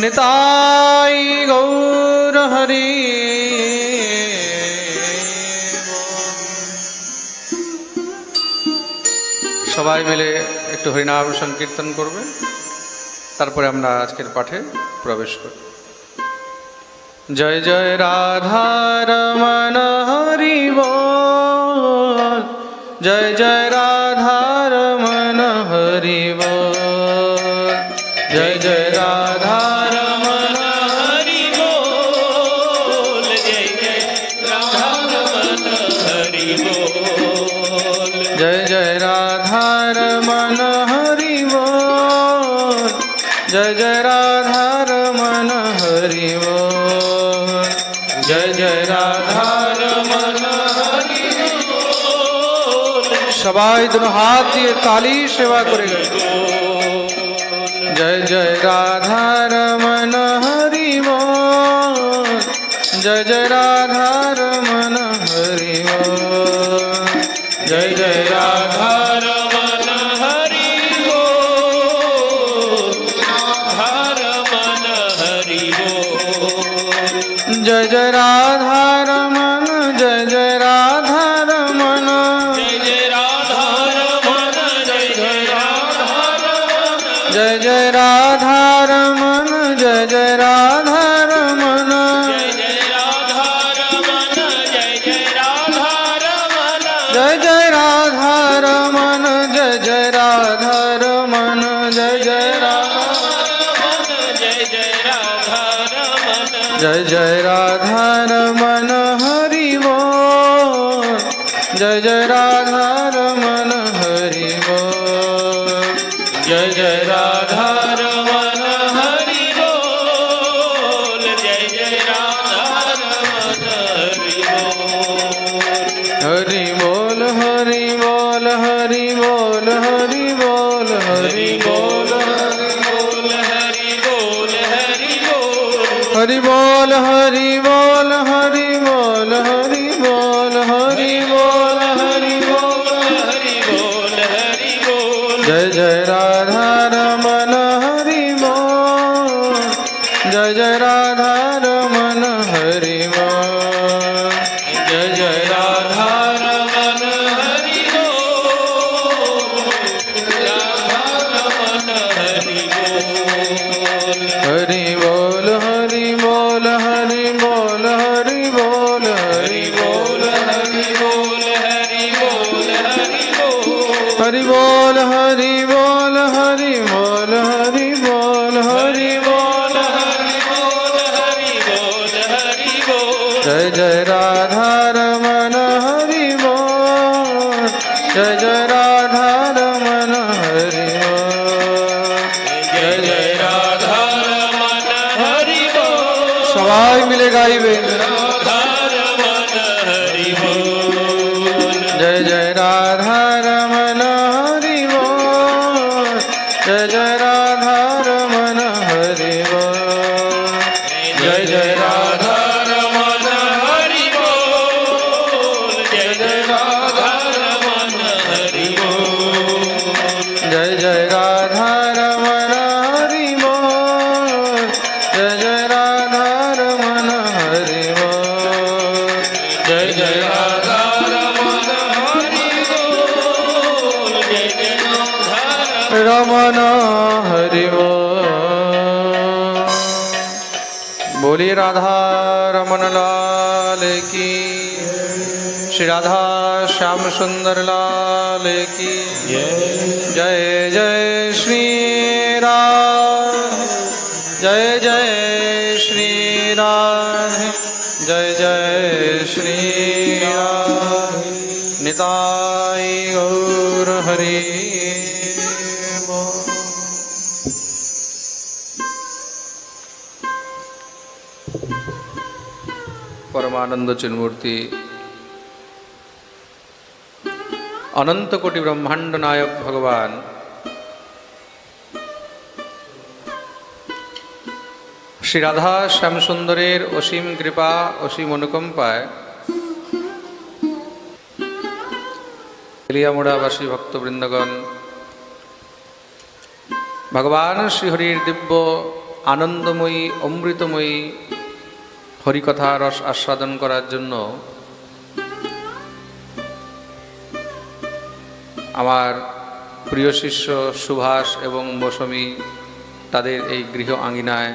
নিতাই গৌর হরি। সবাই মিলে একটু হরিনাম সংকীর্তন করবে, তারপরে আমরা আজকের পাঠে প্রবেশ করি। জয় জয় রাধা রমণ হরি বল, জয় জয় রাধা রমণ হরি বল, জয় জয় রাধা রমণ হরি বল, জয় জয় রাধা রমণ হরি বল, জয় জয় রাধা রমণ হরি বল, জয় জয় রাধা রমণ হরি বল, জয় জয় রাধা রমণ হরি বল। সবাই দুনো হাত দিয়ে তালি সেবা করে গেল। জয় জয় রাধা রমণ হরি বল, জয় জয় রাধা রমণ হরি বল, জয় জয় রাধা রমণ হরি বল, রাধা রমণ হরি বল, জয় জয় রাধা রমণ, জয় জয় রাধা রমণ, জয় জয় রাধা রমণ, জয় জয় রাধা রমণ, জয় জয় রাধা রমণ, জয় জয় রাধা রমণ, জয় জয় রাধা রমণ, জয় জয় রাধা রমণ, জয় জয় রাধা রমণ, জয় জয় রাধা রমণ, জয় জয় রাধা রমণ, জয় জয় রাধা রমণ, জয় জয় রাধা রমণ হরি বল, জয় জয় রাধা রমণ হরি বল, জয় জয় রাধা রমণ হরি বল, জয় জয় রাধা রমণ হরি বল, হরি বল হরি বল হরি বল হরি বল হরি বল হরি বল হরি বল হরি বল হরি বল হরি বল হরি বল হরি বল হরি বল হরি বল হরি বল, জয় জয় রাধা রমণ হরি বল, জয় জয় রাধা রমণ হরি বল, জয় জয় রাধা রমণ হরি বল, রাধা রমণ হরি বল, হরি বল হরি বল হরি বল হরি বল হরি বল হরি বল হরি বল হরি বল, হরি বল হরি বল হরি বল হরি বল হরি বল হরি বল হরি বল, জয় জয় রাধা রমণ হরি বল, জয় জয় রাধা রমণ হরি বল, জয় জয় রাধা রমণ হরি বল। সবাই মিলে গাইবে রাধা রমণ হরি বল, জয় জয় রাধা রমণ হরি বল, জয় জয় রাধা রমণ হরি বল, জয় জয় রাধা রমণ হরি বল, জয় জয় রাধা রমণ হরি বল, জয় জয় রাধা রমণ হরি বল, জয় জয় রাধা রমণ হরি বল, জয় জয় রাধা রমণ হরি বল, জয় জয় রাধা রমণ হরি বল। बोलिए राधा रमन लाल की, श्री राधा श्याम सुंदर लाल की जय। जय श्री राम, जय जय श्री राम, जय जय श्री राम, निताई गौर हरि। परमानंद चिन्मूर्ति अनंत कोटि ब्रह्मांड नायक भगवान श्री राधा श्याम सुंदरेर असीम कृपा असीम अनुकंपाय एलियामुड़ाबासी भक्तवृंदगण भगवान श्रीहरिर दिव्य আনন্দময়ী অমৃতময়ী হরিকথা রস আস্বাদন করার জন্য আমার প্রিয় শিষ্য সুভাষ এবং মৌসুমী তাদের এই গৃহ আঙ্গিনায়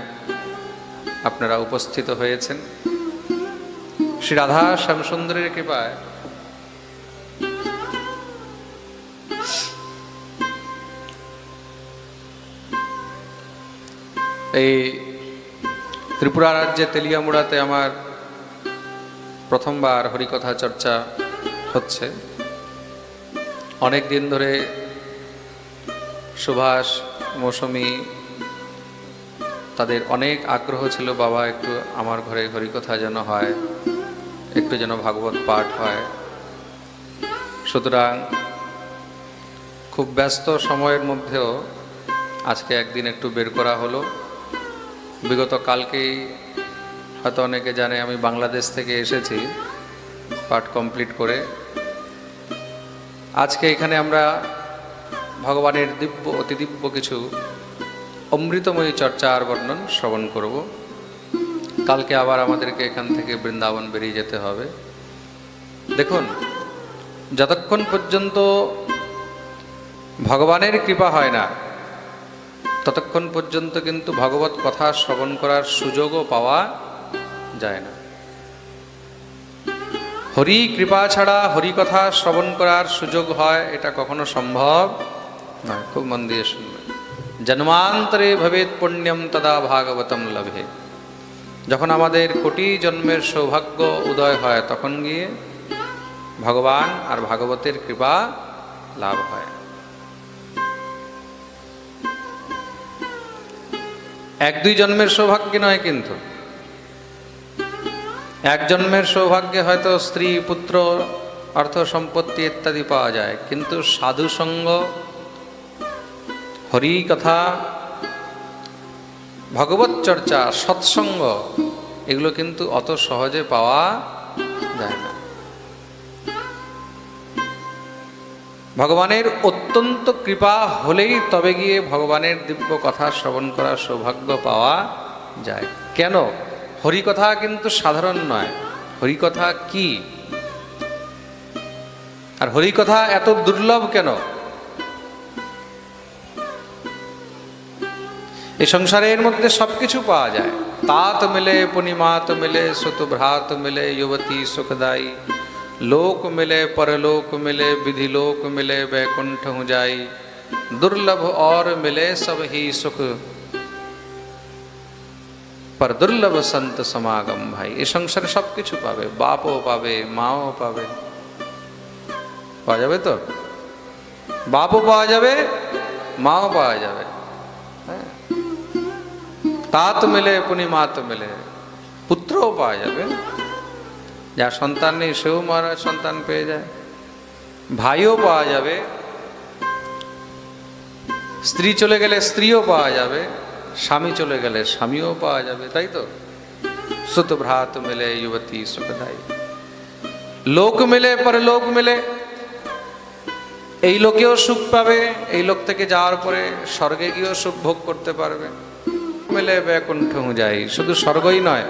আপনারা উপস্থিত হয়েছেন। শ্রী রাধা শ্যামসুন্দরের কৃপায় এই ত্রিপুরা রাজ্যে তেলিয়ামুড়াতে আমার প্রথমবার হরিকথা চর্চা হচ্ছে। অনেক দিন ধরে সুভাষ মৌসুমী তাদের অনেক আগ্রহ ছিল, বাবা একটু আমার ঘরে হরিকথা যেন হয়, একটু যেন ভাগবত পাঠ হয়। সুতরাং খুব ব্যস্ত সময়ের মধ্যেও আজকে একদিন একটু বের করা হলো। বিগত কালকেই হয়তো অনেকে জানে আমি বাংলাদেশ থেকে এসেছি পাঠ কমপ্লিট করে। আজকে এখানে আমরা ভগবানের দিব্য অতি দিব্য কিছু অমৃতময়ী চর্চা আর বর্ণন শ্রবণ করব। কালকে আবার আমাদেরকে এখান থেকে বৃন্দাবন বেরিয়ে যেতে হবে। দেখুন, যতক্ষণ পর্যন্ত ভগবানের কৃপা হয় না ততক্ষণ পর্যন্ত কিন্তু ভগবত কথা শ্রবণ করার সুযোগও পাওয়া যায় না। হরি কৃপা ছাড়া হরি কথা শ্রবণ করার সুযোগ হয় এটা কখনো সম্ভব নয়। খুব মন দিয়ে শুনবেন। জন্মান্তরে ভবেৎ পুণ্যম তদা ভাগবতম লভে। যখন আমাদের কোটি জন্মের সৌভাগ্য উদয় হয় তখন গিয়ে ভগবান আর ভাগবতের কৃপা লাভ হয়। এক দুই জন্মের সৌভাগ্য নয়, কিন্তু এক জন্মের সৌভাগ্যে হয়তো স্ত্রী পুত্র অর্থ সম্পত্তি ইত্যাদি পাওয়া যায়, কিন্তু সাধু সঙ্গ, হরি কথা, ভগবত চর্চা, সৎসঙ্গ এগুলো কিন্তু অত সহজে পাওয়া যায় না। ভগবানের অত্যন্ত কৃপা হলেই তবে গিয়ে ভগবানের দিব্য কথা শ্রবণ করার সৌভাগ্য পাওয়া যায়। কেন? হরিকথা কিন্তু সাধারণ নয়। হরিকথা কি? আর হরিকথা এত দুর্লভ কেন? এই সংসারের মধ্যে সবকিছু পাওয়া যায়। तात मिले पुनिमात मिले सुत भ्रात मिले युवती सुखदाई, लोक मिले परलोक मिले विधि लोक मिले वैकुंठ हूँ जाई, दुर्लभ और मिले सब ही सुख पर दुर्लभ संत समागम। भाई এই সংসারে সবকিছু পাবে, বাপও পাবে, মাও পাবে, পাওয়া যাবে তো, বাপও পাওয়া যাবে, মাও পাওয়া যাবে। तात মিলে পুনিমাত মিলে, পুত্রও পাওয়া যাবে, যার সন্তান নেই সেও মহারাজ সন্তান পেয়ে যায়, ভাইও পাওয়া যাবে, স্ত্রী চলে গেলে স্ত্রীও পাওয়া যাবে, স্বামী চলে গেলে স্বামীও পাওয়া যাবে, তাই তো। सुत भ्रात मिले युवती सुखदाई, লোক মিলে পরলোক মিলে, এই লোকেও সুখ পাবে, এই লোক থেকে যাওয়ার পরে স্বর্গে গিয়েও সুখ ভোগ করতে পারবে। মিলে বৈকুণ্ঠ হু যাই, শুধু স্বর্গই নয়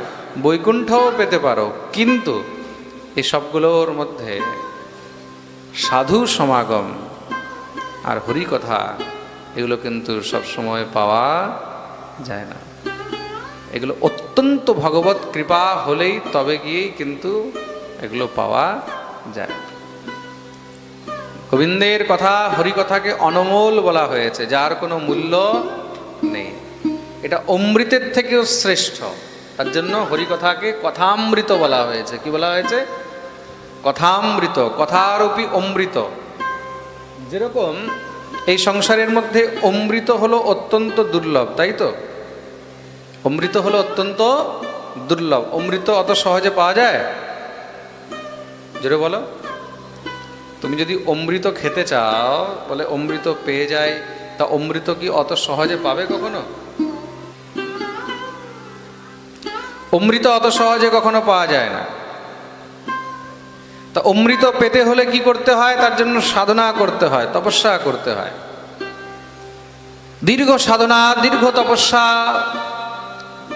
বৈকুণ্ঠও পেতে পারো। কিন্তু এই সবগুলোর মধ্যে সাধু সমাগম আর হরি কথা এগুলো কিন্তু সবসময় পাওয়া যায় না। এগুলো অত্যন্ত ভগবত কৃপা হলেই তবে গিয়েই কিন্তু এগুলো পাওয়া যায়। গোবিন্দের কথা, হরি কথাকে অনমোল বলা হয়েছে, যার কোনো মূল্য নেই। এটা অমৃতের থেকেও শ্রেষ্ঠ, তার জন্য হরি কথাকে কথামৃত বলা হয়েছে। কি বলা হয়েছে? কথামৃত, কথারূপী অমৃত। যেরকম এই সংসারের মধ্যে অমৃত হলো অত্যন্ত দুর্লভ, তাই তো। অমৃত হলো অত্যন্ত দুর্লভ। অমৃত অত সহজে পাওয়া যায়? জোরে বলো। তুমি যদি অমৃত খেতে চাও, বলে অমৃত পেয়ে যায়, তা অমৃত কি অত সহজে পাবে কখনো? অমৃত অত সহজে কখনো পাওয়া যায় না। তা অমৃত পেতে হলে কি করতে হয়? তার জন্য সাধনা করতে হয়, তপস্যা করতে হয়। দীর্ঘ সাধনা, দীর্ঘ তপস্যা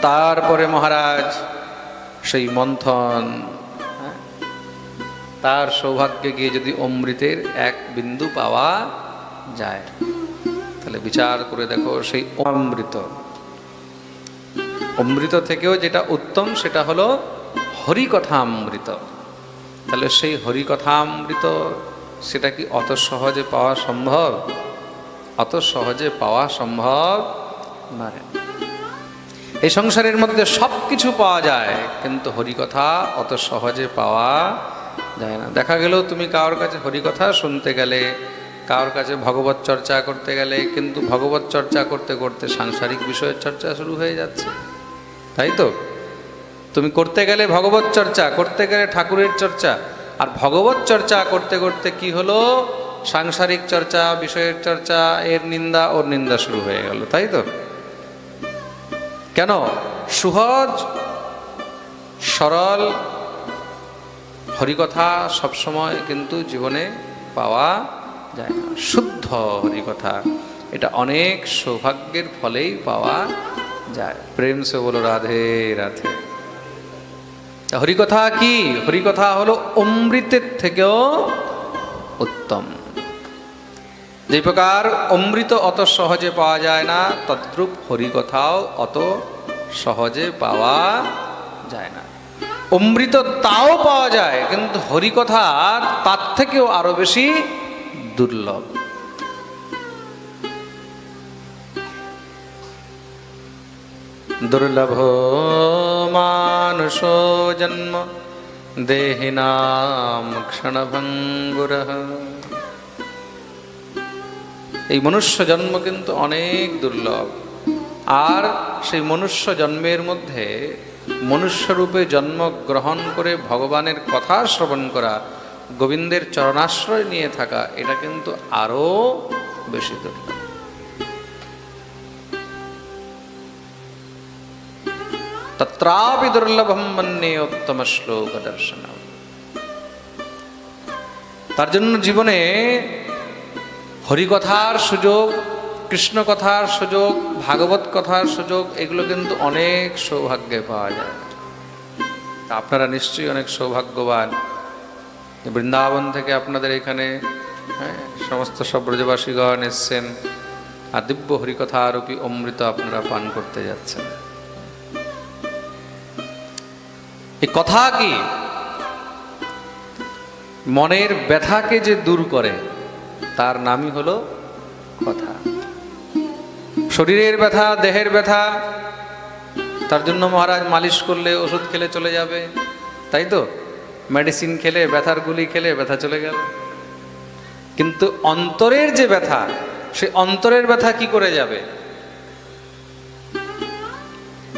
তারপরে মহারাজ সেই মন্থন, তার সৌভাগ্যে গিয়ে যদি অমৃতের এক বিন্দু পাওয়া যায়, তাহলে বিচার করে দেখো সেই অমৃত, অমৃত থেকেও যেটা উত্তম সেটা হলো হরিকথামৃত। তাহলে সেই হরিকথামৃত সেটা কি অত সহজে পাওয়া সম্ভব? অত সহজে পাওয়া সম্ভব নয়। এই সংসারের মধ্যে সব কিছু পাওয়া যায়, কিন্তু হরিকথা অত সহজে পাওয়া যায় না। দেখা গেল তুমি কারোর কাছে হরিকথা শুনতে গেলে, কারোর কাছে ভগবত চর্চা করতে গেলে, কিন্তু ভগবত চর্চা করতে করতে সাংসারিক বিষয়ের চর্চা শুরু হয়ে যাচ্ছে, তাই তো? তুমি করতে গেলে ভগবত চর্চা, করতে গেলে ঠাকুরের চর্চা, আর ভগবত চর্চা করতে করতে কি হলো, সাংসারিক চর্চা, বিষয়ের চর্চা, এর নিন্দা ওর নিন্দা শুরু হয়ে গেল, তাই তো? কেন? সহজ সরল হরিকথা সবসময় কিন্তু জীবনে পাওয়া যায় না। শুদ্ধ হরিকথা এটা অনেক সৌভাগ্যের ফলেই পাওয়া যায়। প্রেম সে বলো রাধে রাধে। হরিকথা কি? হরিকথা হলো অমৃতের থেকেও উত্তম। যে প্রকার অমৃত অত সহজে পাওয়া যায় না, তদ্রূপ হরিকথাও অত সহজে পাওয়া যায় না। অমৃত তাও পাওয়া যায়, কিন্তু হরিকথা তার থেকেও আরো বেশি দুর্লভ। দুর্লভ মানুষ জন্ম দেহিনাম ক্ষণভঙ্গুরঃ। এই মনুষ্য জন্ম কিন্তু অনেক দুর্লভ। আর সেই মনুষ্য জন্মের মধ্যে মনুষ্যরূপে জন্মগ্রহণ করে ভগবানের কথা শ্রবণ করা, গোবিন্দের চরণাশ্রয় নিয়ে থাকা, এটা কিন্তু আরো বেশি দুর্লভ। তত্রাপি দুর্লভম মন্যে উত্তম শ্লোক দর্শনম। তার জন্য জীবনে হরিকথার সুযোগ, কৃষ্ণ কথার সুযোগ, ভাগবত কথার সুযোগ, এগুলো কিন্তু অনেক সৌভাগ্যে পাওয়া যায়। আপনারা নিশ্চয়ই অনেক সৌভাগ্যবান। বৃন্দাবন থেকে আপনাদের এখানে সমস্ত সব ব্রজবাসীগণ এসছেন, আর দিব্য হরিকথারূপী অমৃত আপনারা পান করতে যাচ্ছেন। এই কথা কি? মনের ব্যথাকে যে দূর করে তার নামই হলো কথা। শরীরের ব্যথা, দেহের ব্যথা, তার জন্য মহারাজ মালিশ করলে, ওষুধ খেলে চলে যাবে, তাই তো? মেডিসিন খেলে, ব্যথার গুলি খেলে ব্যথা চলে গেল। কিন্তু অন্তরের যে ব্যথা, সে অন্তরের ব্যথা কি করে যাবে?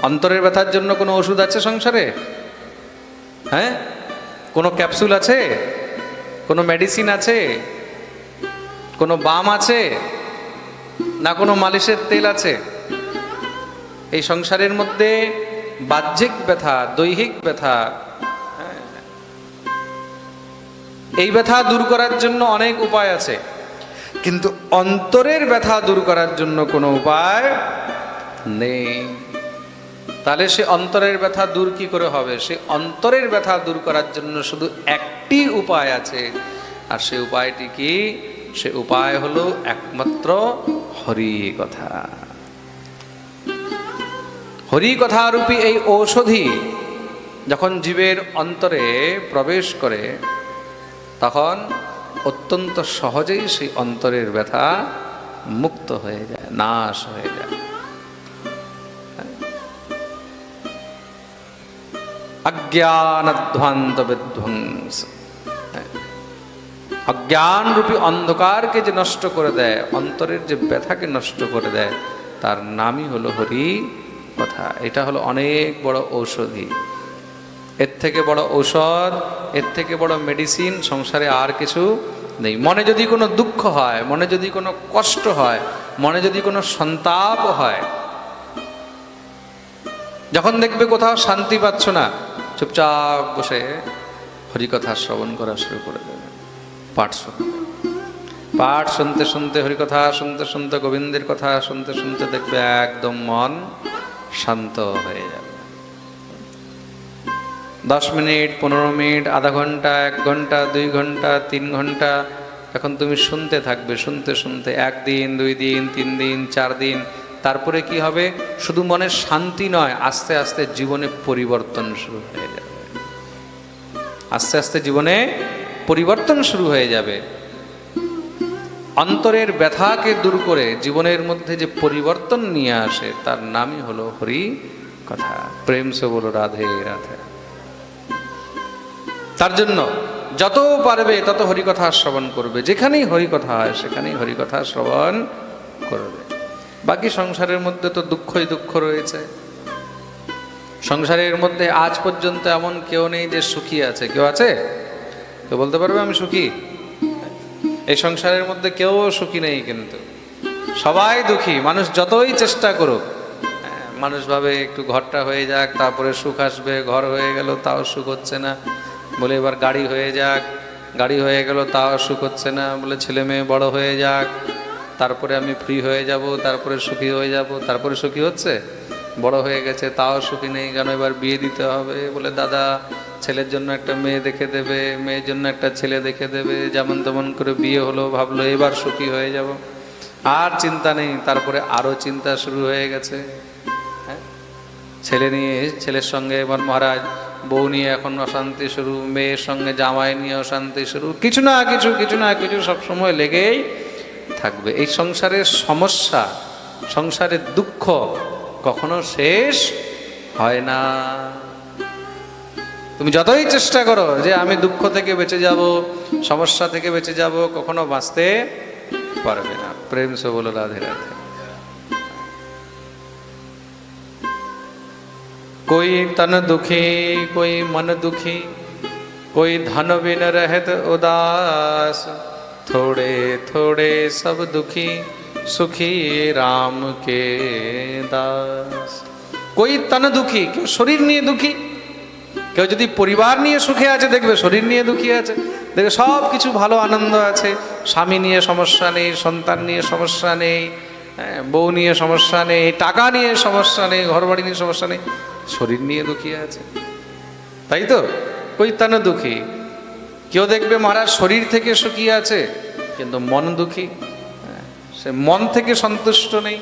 অন্তরের ব্যথার জন্য কোনো ওষুধ আছে সংসারে? হ্যাঁ, কোনো ক্যাপসুল আছে? কোনো মেডিসিন আছে? কোনো বাম আছে? না কোনো মালিশের তেল আছে? এই সংসারের মধ্যে বাহ্যিক ব্যথা, দৈহিক ব্যথা, এই ব্যথা দূর করার জন্য অনেক উপায় আছে, কিন্তু অন্তরের ব্যথা দূর করার জন্য কোনো উপায় নেই। তাহলে সে অন্তরের ব্যথা দূর কি করে হবে? সে অন্তরের ব্যথা দূর করার জন্য শুধু একটি উপায় আছে, আর সে উপায়টি কি? সে উপায় হলো একমাত্র হরি কথা। হরি কথারূপী এই ঔষধি যখন জীবের অন্তরে প্রবেশ করে, তখন অত্যন্ত সহজেই সেই অন্তরের ব্যথা মুক্ত হয়ে যায়, নাশ হয়ে যায়। অজ্ঞানধ্বান্ত বিধ্বংস, অজ্ঞান রূপী অন্ধকারকে যে নষ্ট করে দেয়, অন্তরের যে ব্যথাকে নষ্ট করে দেয়, তার নামই হলো হরি কথা। এটা হলো অনেক বড় ঔষধি। এর থেকে বড় ঔষধ, এর থেকে বড় মেডিসিন সংসারে আর কিছু নেই। মনে যদি কোনো দুঃখ হয়, মনে যদি কোনো কষ্ট হয়, মনে যদি কোনো সন্তাপ হয়, যখন দেখবে কোথাও শান্তি পাচ্ছ না, চুপচাপ বসে হরিকথা শ্রবণ করা শুরু করে দেবে। পাঠ শুনতে শুনতে, হরিকথা শুনতে শুনতে, গোবিন্দের কথা শুনতে শুনতে দেখবে একদম মন শান্ত হয়ে যাবে। 10 মিনিট, 15 মিনিট, আধা ঘন্টা, 1 ঘন্টা, 2 ঘন্টা, 3 ঘন্টা, এখন তুমি শুনতে থাকবে, শুনতে শুনতে 1 দিন, 2 দিন, 3 দিন, 4 দিন, তারপরে কি হবে? শুধু মনের শান্তি নয়, আস্তে আস্তে জীবনে পরিবর্তন শুরু হয়ে যাবে। আস্তে আস্তে জীবনে পরিবর্তন শুরু হয়ে যাবে। অন্তরের ব্যথাকে দূর করে জীবনের মধ্যে যে পরিবর্তন নিয়ে আসে, তার নামই হলো হরি কথা। প্রেম সে বলো রাধে রাধে। তার জন্য যত পারবে তত হরিকথা শ্রবণ করবে। যেখানেই হরিকথা হয় সেখানেই হরিকথা শ্রবণ করবে। বাকি সংসারের মধ্যে তো দুঃখই দুঃখ রয়েছে। সংসারের মধ্যে আজ পর্যন্ত এমন কেউ নেই যে সুখী আছে। কেউ আছে? কেউ বলতে পারবে আমি সুখী? এই সংসারের মধ্যে কেউ সুখী নেই, কিন্তু সবাই দুঃখী। মানুষ যতই চেষ্টা করুক, মানুষ ভাবে একটু ঘরটা হয়ে যাক তারপরে সুখ আসবে, ঘর হয়ে গেল তাও সুখ হচ্ছে না, বলে এবার গাড়ি হয়ে যাক, গাড়ি হয়ে গেল তাও সুখ হচ্ছে না, বলে ছেলে মেয়ে বড় হয়ে যাক তারপরে আমি ফ্রি হয়ে যাব, তারপরে সুখী হয়ে যাব, তারপরে সুখী হচ্ছে। বড় হয়ে গেছে তাও সুখী নেই, কেন এবার বিয়ে দিতে হবে, বলে দাদা ছেলের জন্য একটা মেয়ে দেখে দেবে, মেয়ের জন্য একটা ছেলে দেখে দেবে, যেমন তেমন করে বিয়ে হলো, ভাবলো এবার সুখী হয়ে যাব, আর চিন্তা নেই। তারপরে আরও চিন্তা শুরু হয়ে গেছে। হ্যাঁ, ছেলে নিয়ে, ছেলের সঙ্গে এবার মহারাজ বউ নিয়ে এখন অশান্তি শুরু, মেয়ের সঙ্গে জামাই নিয়ে অশান্তি শুরু, কিছু না কিছু কিছু না কিছু সবসময় লেগেই থাকবে। এই সংসারের সমস্যা, সংসারের দুঃখ কখনো শেষ হয় না। তুমি যতই চেষ্টা করো যে আমি দুঃখ থেকে বেঁচে যাব, সমস্যা থেকে বেঁচে যাব, কখনো বাঁচতে পারবে না। প্রেম সে বলো রাধে রাধে। कोई तन दुखी, कोई मन दुखी, कोई धन बिन रहत उदास, थोड़े थोड़े सब दुखी, सुखी राम के दास। कोई तन दुखी, কেউ শরীর নিয়ে দুঃখী, কেউ যদি পরিবার নিয়ে সুখে আছে দেখবে শরীর নিয়ে দুঃখী আছে, দেখবে সব কিছু ভালো আনন্দ আছে, স্বামী নিয়ে সমস্যা নেই, সন্তান নিয়ে সমস্যা নেই, বউ নিয়ে সমস্যা নেই, টাকা নিয়ে সমস্যা নেই, ঘরবাড়ি নিয়ে সমস্যা নেই, শরীর নিয়ে দুঃখী আছে। তাই তো? কই তান দুঃখী। কেউ দেখবে মহারাজ শরীর থেকে সুখী আছে কিন্তু মন দুঃখী, সে মন থেকে সন্তুষ্ট নেই,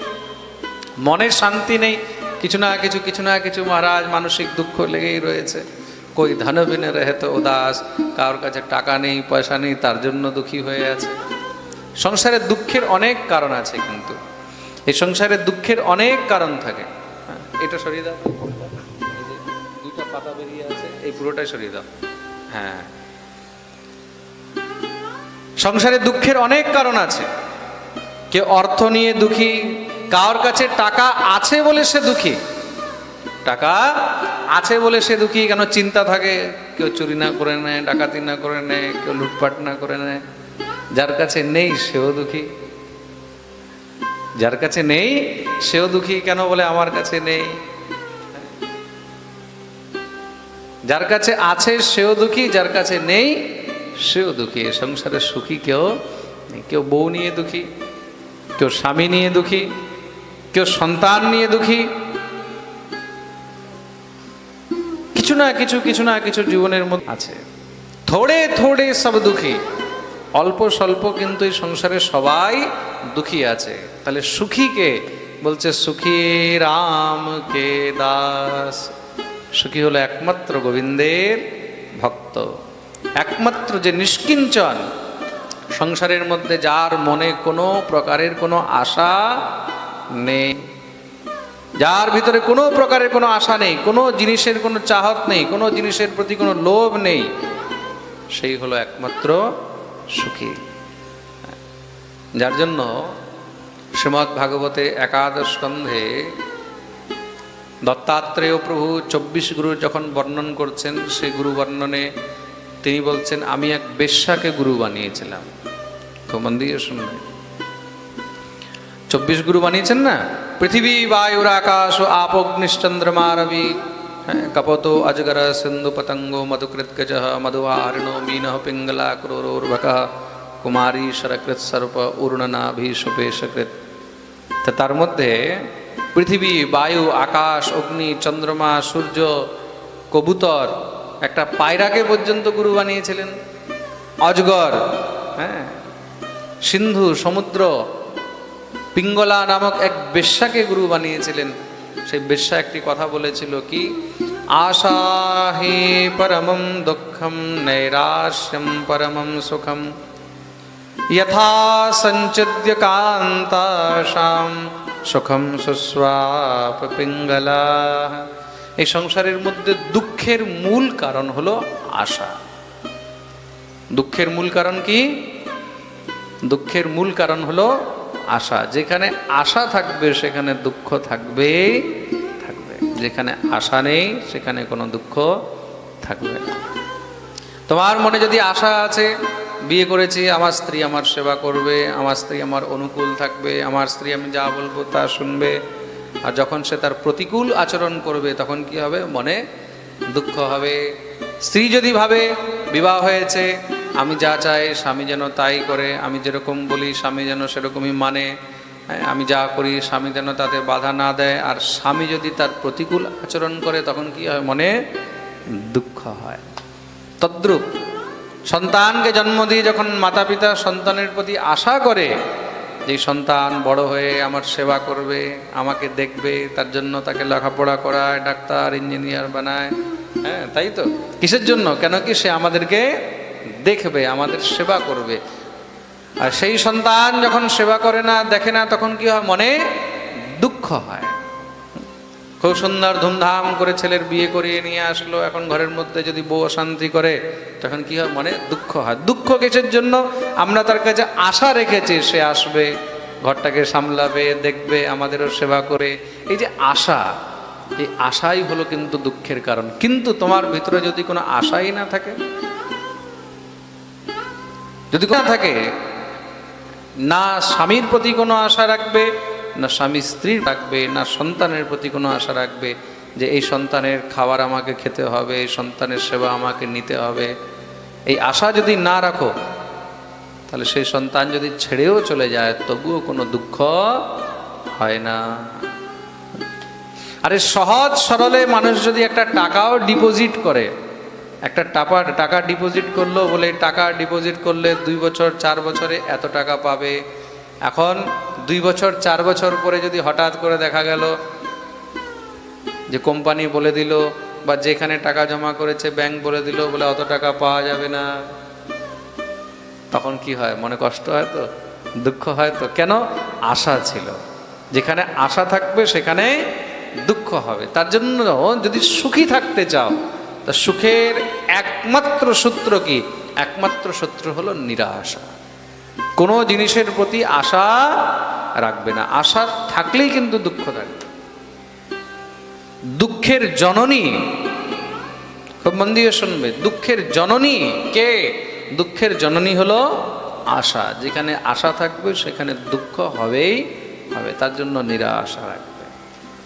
মনের শান্তি নেই, কিছু না কিছু কিছু না কিছু মহারাজ মানসিক দুঃখ লেগেই রয়েছে। কই ধন বিনে রহে তো উদাস, কারোর কাছে টাকা নেই, পয়সা নেই, তার জন্য দুঃখী হয়ে আছে। সংসারের দুঃখের অনেক কারণ আছে, কিন্তু এই সংসারের দুঃখের অনেক কারণ থাকে। এটা সরিয়ে দাও, দুইটা পাতা বেরিয়ে আছে, এই পুরোটাই সরিয়ে দাও। হ্যাঁ, সংসারে দুঃখের অনেক কারণ আছে। কেউ অর্থ নিয়ে দুঃখী, কার কাছে টাকা আছে বলে সে দুঃখী, টাকা আছে বলে সে দুঃখী। কেন চিন্তা থাকে, কেউ চুরি না করে নেয়, ডাকাতি না করে নেয়, কেউ লুটপাট না করে নেয়। যার কাছে নেই সেও দুঃখী, যার কাছে নেই সেও দুঃখী। কেন বলে আমার কাছে নেই। যার কাছে আছে সেও দুঃখী, যার কাছে নেই সেও দুঃখী। সংসারে সুখী কেউ নেই। কেউ বউ নিয়ে দুঃখী, কেউ স্বামী নিয়ে দুঃখী, কেউ সন্তান নিয়ে দুঃখী। কিছু না কিছু কিছু না কিছু জীবনের মধ্যে আছে। থোড়ে থোড়ে সব দুঃখী, অল্প স্বল্প কিন্তু এই সংসারে সবাই দুঃখী আছে। তাহলে সুখী কে? বলছে সুখী রাম কে দাস। সুখী হলো একমাত্র গোবিন্দের ভক্ত, একমাত্র যে নিষ্কিঞ্চন, সংসারের মধ্যে যার মনে কোনো প্রকারের কোনো আশা নেই, যার ভিতরে কোনো প্রকারের কোনো আশা নেই, কোনো জিনিসের কোনো চাহত নেই, কোনো জিনিসের প্রতি কোনো লোভ নেই, সেই হলো একমাত্র সুখী। যার জন্য শ্রীমদ্ ভাগবতে একাদশ স্কন্ধে দত্তাত্রেয় প্রভু 24 গুরু যখন বর্ণন করছেন, সেই গুরু বর্ণনে তিনি বলছেন আমি এক বেশ্যাকে গুরু বানিয়েছিলাম। খুব মন দিয়ে শুনবেন। 24 গুরু বানিয়েছেন না? পৃথিবী বায়ুর আকাশ ও আপগ্নিশ্চন্দ্রমা রবি, কপতো অজগর সিন্ধু পতঙ্গো মধুকৃৎগজ মধুহারিণো মীন পিঙ্গলা ক্রোরোর্ভক কুমারী শরকৃত সর্প উর্ণনাভি সুপেশকৃত। তার মধ্যে পৃথিবী, বায়ু, আকাশ, অগ্নি, চন্দ্রমা, সূর্য, কবুতর, একটা পায়রাকে পর্যন্ত গুরু বানিয়েছিলেন, অজগর, হ্যাঁ, সিন্ধু, সমুদ্র, পিঙ্গলা নামক এক বেশ্যাকে গুরু বানিয়েছিলেন। সেই বেশ্যা একটি কথা বলেছিল কি, আশা হি পরমম দুঃখম নৈরাশ্যম পরমম সুখম যথা সঞ্চিদ্য কান্তাসাম সুখম সুস্বাপ পিঙ্গলা। এই সংসারের মধ্যে দুঃখের মূল কারণ হলো আশা। দুঃখের মূল কারণ কি? দুঃখের মূল কারণ হলো আশা। যেখানে আশা থাকবে সেখানে দুঃখ থাকবে থাকবে, যেখানে আশা নেই সেখানে কোনো দুঃখ থাকবে না। তোমার মনে যদি আশা আছে, বিয়ে করেছি, আমার স্ত্রী আমার সেবা করবে, আমার স্ত্রী আমার অনুকূল থাকবে, আমার স্ত্রী আমি যা বলবো তা শুনবে, আর যখন সে তার প্রতিকূল আচরণ করবে তখন কি হবে? মনে দুঃখ হবে। স্ত্রী যদি ভাবে বিবাহ হয়েছে, আমি যা চাই স্বামী যেন তাই করে, আমি যেরকম বলি স্বামী যেন সেরকমই মানে, আমি যা করি স্বামী যেন তাতে বাধা না দেয়, আর স্বামী যদি তার প্রতিকূল আচরণ করে তখন কি হয়? মনে দুঃখ হয়। তদ্রূপ সন্তানকে জন্ম দিয়ে যখন মাতা পিতা সন্তানের প্রতি আশা করে যে সন্তান বড় হয়ে আমার সেবা করবে, আমাকে দেখবে, তার জন্য তাকে লেখাপড়া করায়, ডাক্তার ইঞ্জিনিয়ার বানায়, হ্যাঁ তাই তো। কিসের জন্য? কেন কি সে আমাদেরকে দেখবে, আমাদের সেবা করবে। আর সেই সন্তান যখন সেবা করে না, দেখে না, তখন কি হয়? মনে দুঃখ হয়। খুব সুন্দর ধুমধাম করে ছেলের বিয়ে করিয়ে নিয়ে আসলো, এখন ঘরের মধ্যে যদি বউ অশান্তি করে তখন কি হয়? মনে দুঃখ হয়। দুঃখ কিসের জন্য? আমরা তার কাছে আশা রেখেছি সে আসবে, ঘরটাকে সামলাবে, দেখবে, আমাদেরও সেবা করে। এই যে আশা, এই আশাই হলো কিন্তু দুঃখের কারণ। কিন্তু তোমার ভিতরে যদি কোনো আশাই না থাকে, যদি না থাকে, না স্বামীর প্রতি কোনো আশা রাখবে, না স্বামী স্ত্রীর রাখবে, না সন্তানের প্রতি কোনো আশা রাখবে যে এই সন্তানের খাবার আমাকে খেতে হবে, এই সন্তানের সেবা আমাকে নিতে হবে, এই আশা যদি না রাখো তাহলে সেই সন্তান যদি ছেড়েও চলে যায় তবুও কোনো দুঃখ হয় না। আরে সহজ সরলে মানুষ যদি একটা টাকাও ডিপোজিট করে, একটা টাকা ডিপোজিট করলো, বলে টাকা ডিপোজিট করলে 2 বছর 4 বছরে এত টাকা পাবে। এখন 2 বছর 4 বছর পরে যদি হঠাৎ করে দেখা গেল যে কোম্পানি বলে দিল, বা যেখানে টাকা জমা করেছে ব্যাংক বলে দিল, বলে অত টাকা পাওয়া যাবে না, তখন কি হয়? মনে কষ্ট হয় তো, দুঃখ হয় তো। কেন? আশা ছিল। যেখানে আশা থাকবে সেখানে দুঃখ হবে। তার জন্য যদি সুখী থাকতে চাও, তা সুখের একমাত্র সূত্র কি? একমাত্র সূত্র হলো নিরাশা। কোনো জিনিসের প্রতি আশা রাখবে না। আশা থাকলেই কিন্তু দুঃখ থাকবে। দুঃখের জননী, খুব মন দিয়ে শুনবে, দুঃখের জননী কে? দুঃখের জননী হলো আশা। যেখানে আশা থাকবে সেখানে দুঃখ হবেই হবে। তার জন্য নিরাশা রাখবে,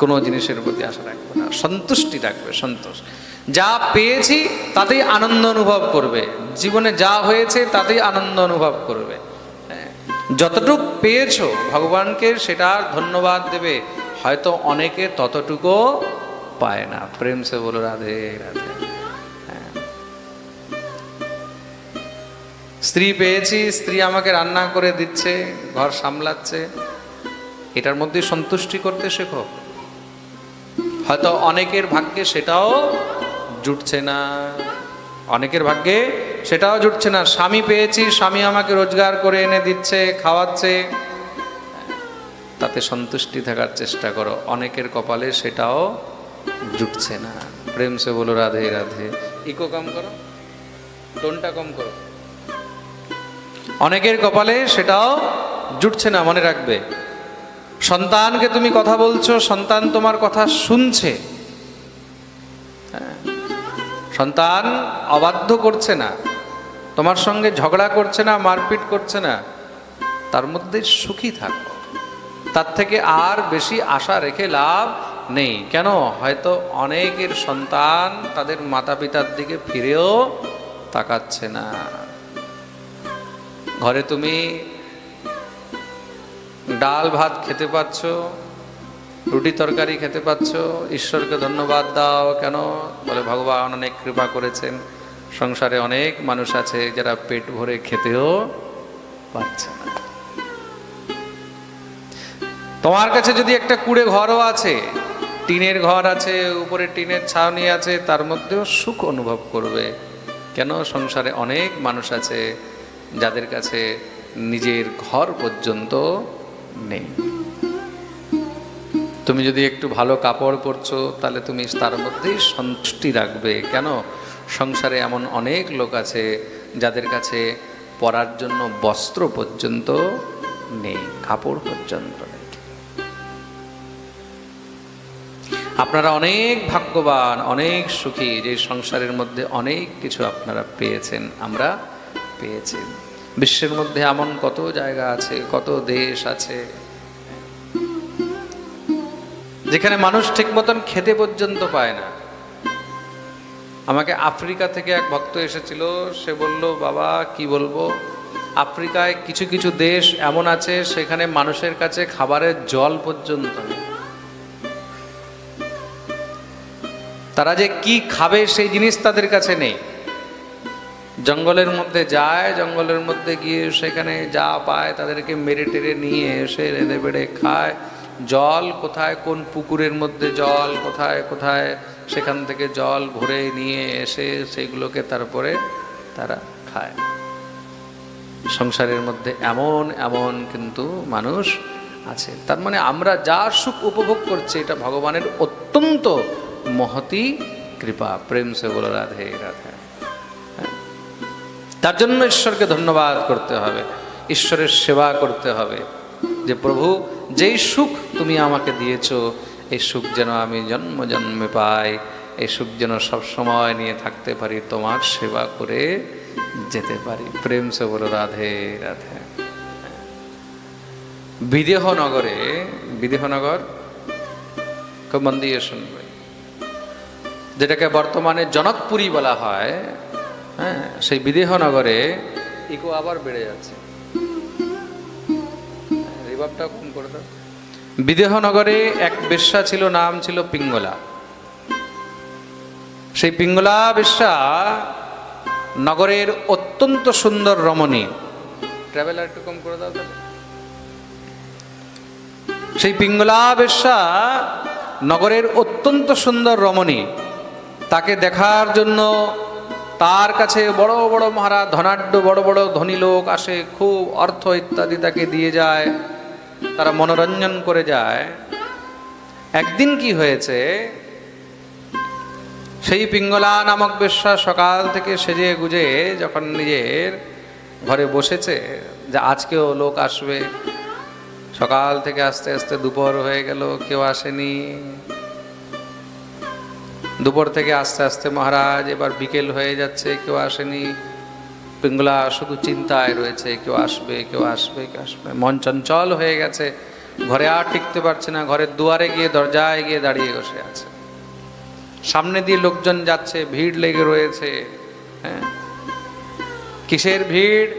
কোনো জিনিসের প্রতি আশা রাখবে না, সন্তুষ্টি রাখবে, সন্তোষ। যা পেয়েছি তাতেই আনন্দ অনুভব করবে, জীবনে যা হয়েছে তাতেই আনন্দ অনুভব করবে। যতটুক পেয়েছো ভগবানকে সেটার ধন্যবাদ দেবে। হয়তো অনেকে ততটুকু পায় না। প্রেম সে বলো রাধে রাধে। স্ত্রী পেয়েছি, স্ত্রী আমাকে রান্না করে দিচ্ছে, ঘর সামলাচ্ছে, এটার মধ্যে সন্তুষ্টি করতে শেখো। হয়তো অনেকের ভাগ্যে সেটাও জুটছে না, অনেকের ভাগ্যে সেটাও জুটছে না। স্বামী পেয়েছি, স্বামী আমাকে রোজগার করে এনে দিচ্ছে, খাওয়াচ্ছে, তাতে সন্তুষ্টি থাকার চেষ্টা করো। অনেকের কপালে সেটাও জুটছে না। প্রেম সে বলো রাধে রাধে। ইকো কম করো, টোনটা কম করো। অনেকের কপালে সেটাও জুটছে না। মনে রাখবে, সন্তানকে তুমি কথা বলছো, সন্তান তোমার কথা শুনছে, সন্তান অবাধ্য করছে না, তোমার সঙ্গে ঝগড়া করছে না, মারপিট করছে না, তার মধ্যে সুখী থাকো। তার থেকে আর বেশি আশা রেখে লাভ নেই। কেন? হয়তো অনেকের সন্তান তাদের মাতা পিতার দিকে ফিরেও তাকাচ্ছে না। ঘরে তুমি ডাল ভাত খেতে পাচ্ছ, রুটি তরকারি খেতে পাচ্ছ, ঈশ্বরকে ধন্যবাদ দাও। কেন? বলে ভগবান অনেক কৃপা করেছেন, সংসারে অনেক মানুষ আছে যারা পেট ভরে খেতেও পারছে না। তোমার কাছে যদি একটা কুড়ে ঘরও আছে, টিনের ঘর আছে, উপরে টিনের ছাউনি আছে, তার মধ্যেও সুখ অনুভব করবে। কেন? সংসারে অনেক মানুষ আছে যাদের কাছে নিজের ঘর পর্যন্ত নেই। তুমি যদি একটু ভালো কাপড় পরছো, তাহলে তুমি তার মধ্যেই সন্তুষ্টি রাখবে। কেন? সংসারে এমন অনেক লোক আছে যাদের কাছে পরার জন্য বস্ত্র পর্যন্ত নেই, কাপড় পর্যন্ত নেই। আপনারা অনেক ভাগ্যবান, অনেক সুখী যে সংসারের মধ্যে অনেক কিছু আপনারা পেয়েছেন, আমরা পেয়েছি। বিশ্বের মধ্যে এমন কত জায়গা আছে, কত দেশ আছে যেখানে মানুষ ঠিক মতন খেতে পর্যন্ত পায় না। আমাকে আফ্রিকা থেকে এক ভক্ত এসেছিল, সে বলল, বাবা কি বলবো, আফ্রিকায় কিছু কিছু দেশ এমন আছে সেখানে মানুষের কাছে খাবারের জল পর্যন্ত নেই। তারা যে কি খাবে সেই জিনিস তাদের কাছে নেই। জঙ্গলের মধ্যে যায়, জঙ্গলের মধ্যে গিয়ে সেখানে যা পায় তাদেরকে মেরে টেরে নিয়ে এসে রেঁধে বেড়ে খায়। জল কোথায়, কোন পুকুরের মধ্যে জল কোথায় কোথায়, সেখান থেকে জল ভরে নিয়ে এসে সেইগুলোকে তারপরে তারা খায়। সংসারের মধ্যে এমন এমন কিন্তু মানুষ আছে। তার মানে আমরা যা সুখ উপভোগ করছি এটা ভগবানের অত্যন্ত মহতি কৃপা। প্রেম সে বলো রাধে রাধে। তার জন্য ঈশ্বরকে ধন্যবাদ করতে হবে, ঈশ্বরের সেবা করতে হবে যে প্রভু যেই সুখ তুমি আমাকে দিয়েছ, এই সুখ যেন আমি জন্ম জন্মে পাই, এই সুখ যেন সব সময় নিয়ে থাকতে পারি, তোমার সেবা করে যেতে পারি। প্রেম সে বলো রাধে রাধে। বিদেহনগরে, বিদেহনগর খুব মন দিয়ে শুনবে, যেটাকে বর্তমানে জনকপুরী বলা হয়, হ্যাঁ, সেই বিদেহনগরে ইকো আবার বেড়ে যাচ্ছে, রিভাবটা কম করে দাও। বিদেহনগরে এক বেশ্যা ছিল, নাম ছিল পিঙ্গলা। সেই পিঙ্গলা বেশ্যা নগরের অত্যন্ত সুন্দর রমণী। ট্রাভেলার একটু কম করে দাও। সেই পিঙ্গলা বেশ্যা নগরের অত্যন্ত সুন্দর রমণী। তাকে দেখার জন্য তার কাছে বড় বড় মহারাজ, ধনাঢ্য বড় বড় ধনী লোক আসে, খুব অর্থ ইত্যাদি তাকে দিয়ে যায়, তারা মনোরঞ্জন করে যায়। একদিন কি হয়েছে, সেই পিঙ্গলা নামক বেশ্যা সকাল থেকে সেজে গুজে যখন নিজের ঘরে বসেছে যে আজকেও লোক আসবে, সকাল থেকে আস্তে আস্তে দুপুর হয়ে গেল, কেউ আসেনি। দুপুর থেকে আস্তে আস্তে মহারাজ এবার বিকেল হয়ে যাচ্ছে, কেউ আসেনি। পিঙ্গলা শুধু চিন্তায় রয়েছে, কেউ আসবে কেউ আসবে কেউ আসবে। মন চঞ্চল হয়ে গেছে, ঘরে আর টিকতে পারছে না, ঘরের দুয়ারে গিয়ে দরজায় গিয়ে দাঁড়িয়ে বসে আছে। সামনে দিয়ে লোকজন যাচ্ছে, ভিড় লেগে রয়েছে। হ্যাঁ, কিসের ভিড়?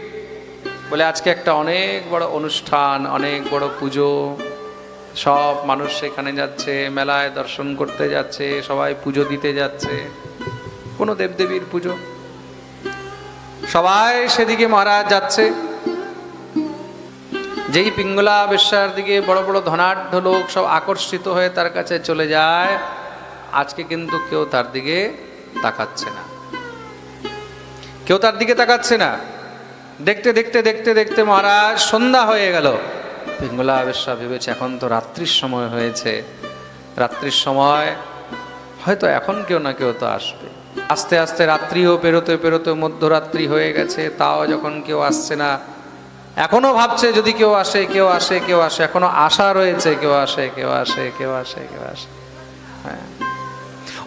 বলে আজকে একটা অনেক বড় অনুষ্ঠান, অনেক বড় পুজো, সব মানুষ সেখানে যাচ্ছে, মেলায় দর্শন করতে যাচ্ছে, সবাই পুজো দিতে যাচ্ছে, কোনো দেবদেবীর পুজো। সবাই সেদিকে মহারাজ যাচ্ছে। যেই পিঙ্গলা বেশ্যার দিকে বড় বড় ধনাঢ্য লোক সব আকর্ষিত হয়ে তার কাছে চলে যায়, আজকে কিন্তু কেউ তার দিকে তাকাচ্ছে না, কেউ তার দিকে তাকাচ্ছে না। দেখতে দেখতে দেখতে দেখতে মহারাজ সন্ধ্যা হয়ে গেল। পিঙ্গলা বেশ্যা ভেবেছে এখন তো রাত্রির সময় হয়েছে, রাত্রির সময় হয়তো এখন কেউ না কেউ তো আসবে। আস্তে আস্তে রাত্রিও পেরোতে পেরোতে মধ্যরাত্রি হয়ে গেছে, তাও যখন কেউ আসছে না, এখনো ভাবছে যদি কেউ আসে কেউ আসে কেউ আসে, এখনো আশা রয়েছে কেউ আসে কেউ আসে কেউ আসে কেউ আসে। হ্যাঁ,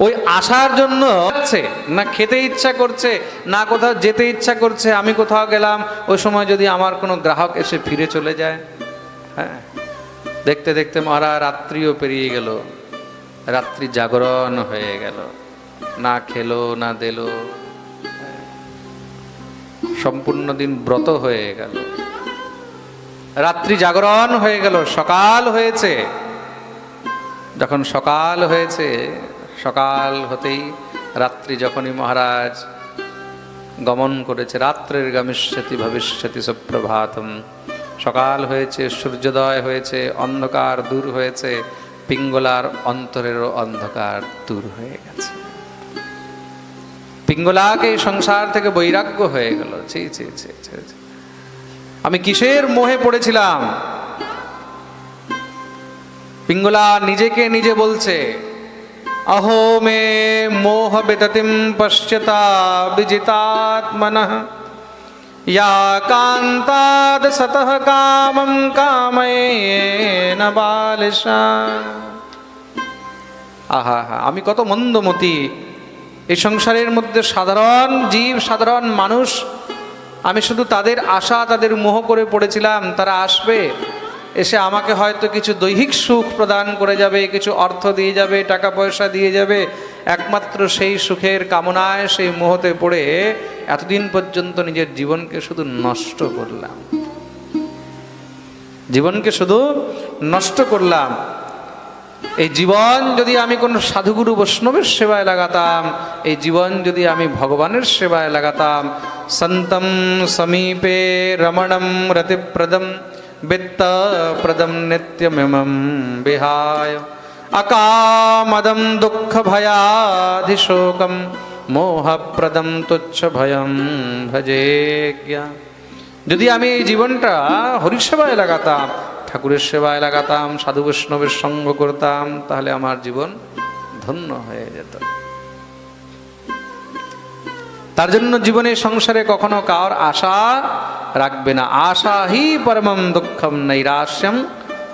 ওই আসার জন্য না খেতে ইচ্ছা করছে, না কোথাও যেতে ইচ্ছা করছে। আমি কোথাও গেলাম, ওই সময় যদি আমার কোনো গ্রাহক এসে ফিরে চলে যায়। হ্যাঁ, দেখতে দেখতে মহারাজ রাত্রিও পেরিয়ে গেল, রাত্রি জাগরণ হয়ে গেল, না খেলো না দিল, সম্পূর্ণ দিন ব্রত হয়ে গেল, রাত্রি জাগরণ হয়ে গেল, সকাল হয়েছে। যখন সকাল হয়েছে, সকাল হতেই রাত্রি যখনই মহারাজ গমন করেছে, রাত্রের গমিষ্যতি ভবিষ্যতি সুপ্রভাতম, সকাল হয়েছে, সূর্যোদয় হয়েছে, অন্ধকার দূর হয়েছে, পিঙ্গলার অন্তরেরও অন্ধকার দূর হয়ে গেছে। পিঙ্গলাকে সংসার থেকে বৈরাগ্য হয়ে গেল। ছি ছি ছি ছি ছি। আমি কিসের মোহে পড়েছিলাম? পিঙ্গলা নিজেকে নিজে বলছে, अहो मे मोह विततिं पश्यता विजितात्मनः या कान्ताद् सतः कामं कामयेन बालिशा। আহা হা, আমি কত মন্দমতি! এই সংসারের মধ্যে সাধারণ জীব, সাধারণ মানুষ, আমি শুধু তাদের আশা, তাদের মোহ করে পড়েছিলাম তারা আসবে, এসে আমাকে হয়তো কিছু দৈহিক সুখ প্রদান করে যাবে, কিছু অর্থ দিয়ে যাবে, টাকা পয়সা দিয়ে যাবে। একমাত্র সেই সুখের কামনায়, সেই মোহতে পড়ে এতদিন পর্যন্ত নিজের জীবনকে শুধু নষ্ট করলাম, জীবনকে শুধু নষ্ট করলাম। এই জীবন যদি আমি কোনো সাধুগুরু বৈষ্ণবের সেবায় লাগাতাম, এই জীবন যদি আমি ভগবানের সেবায় লাগাতাম, সন্তম সমীপে রমণম রতিপ্রদম বিত্তপ্রদম নিত্যমিমম বিহায় অকামদম দুঃখ ভয়াধিশোকম মোহপ্রদম তুচ্ছ ভয়ম ভজেজ্ঞা। যদি আমি এই জীবনটা হরিসেবায় লাগাতাম, ঠাকুরের সেবায় লাগাতাম, সাধু বৈষ্ণবের সঙ্গ করতাম, তাহলে আমার জীবন ধন্য হয়ে যেত। তার জন্য জীবনে সংসারে কখনো কার আশা রাখবে না। আশা হি পরমম দুঃখম নৈরাস্যম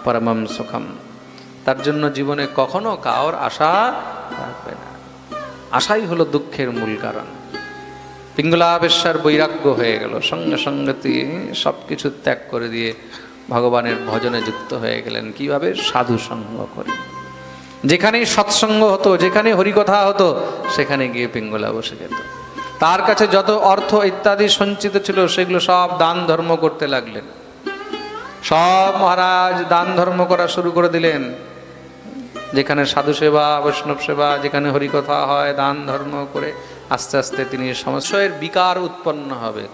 পরমম সুখম। তার জন্য জীবনে কখনো কার আশা রাখবে না। আশাই হলো দুঃখের মূল কারণ। পিঙ্গলাবেশ্বর বৈরাগ্য হয়ে গেল, সঙ্গে সঙ্গে সব কিছু ত্যাগ করে দিয়ে ভগবানের ভজনে যুক্ত হয়ে গেলেন। কিভাবে? সাধু সঙ্গ করে। যেখানে সৎসঙ্গ হতো, যেখানে হরিকথা হতো, সেখানে গিয়ে পিঙ্গলা বসে যেত। তার কাছে যত অর্থ ইত্যাদি সঞ্চিত ছিল সেগুলো সব দান ধর্ম করতে লাগলেন। সব মহারাজ দান ধর্ম করা শুরু করে দিলেন। যেখানে সাধু সেবা, বৈষ্ণব সেবা, যেখানে হরিকথা হয়, দান ধর্ম করে আস্তে আস্তে তিনি সমস্যার বিকার উৎপন্ন হবে।